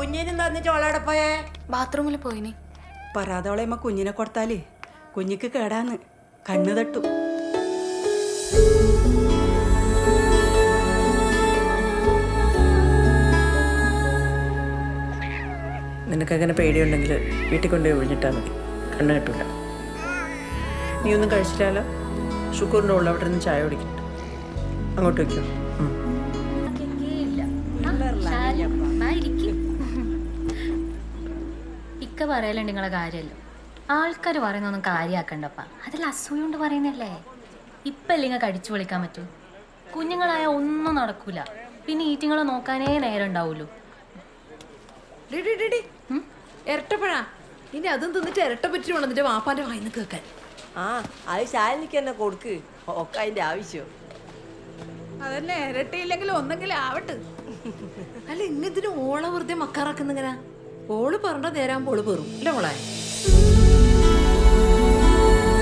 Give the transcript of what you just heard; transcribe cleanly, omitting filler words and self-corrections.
കുഞ്ഞിനും തന്നിട്ട് ഓളവിടെ പോയേ? ബാത്റൂമിൽ പോയിനി. പറയാതോളയമ്മ കുഞ്ഞിനെ കൊടുത്താല് കുഞ്ഞിക്ക് കേടാന്ന്, കണ്ണ് തട്ടും. നിനക്കങ്ങനെ പേടിയുണ്ടെങ്കിൽ വീട്ടിൽ കൊണ്ടുപോയി ഒഴിഞ്ഞിട്ടാൽ മതി, കണ്ണ് കിട്ടൂല. നീ ഒന്നും കഴിച്ചില്ലല്ലോ? ഷുക്കൂറിൻ്റെ ഉള്ള അവിടെ നിന്ന് ചായ കുടിക്കട്ടെ, അങ്ങോട്ട് വയ്ക്കും. ഇക്ക പറയലുണ്ട് നിങ്ങളെ കാര്യമല്ലോ. ആൾക്കാർ പറയുന്നൊന്നും കാര്യമാക്കണ്ടപ്പ, അതിൽ അസൂയ കൊണ്ട് പറയുന്നല്ലേ. ഇപ്പം ഇല്ലെങ്കിൽ കടിച്ചു വിളിക്കാൻ പറ്റൂ. കുഞ്ഞുങ്ങളായ ഒന്നും നടക്കൂല, പിന്നെ ഈറ്റിങ്ങളെ നോക്കാനേ നേരം ഉണ്ടാവുള്ളൂ. ഇരട്ടപ്പഴാ ഇനി അതും തിന്നിട്ട് ഇരട്ട പറ്റി വേണം നിന്റെ വാപ്പാന്റെ വായിന്ന് കേൾക്കാൻ. ആ അത് ശാലിനിക്ക് തന്നെ കൊടുക്ക്, ഒക്കെ അതിന്റെ ആവശ്യം. അതന്നെ, ഇരട്ടയില്ലെങ്കിലും ഒന്നെങ്കിലും ആവട്ടെ. അല്ല ഇന്നിതിന് ഓളെ വെറുതെ മക്കാറാക്കുന്നിങ്ങനെ. ഓള് പറഞ്ഞ നേരാകുമ്പോൾ ഓള് പെറും അല്ലേ മോളെ?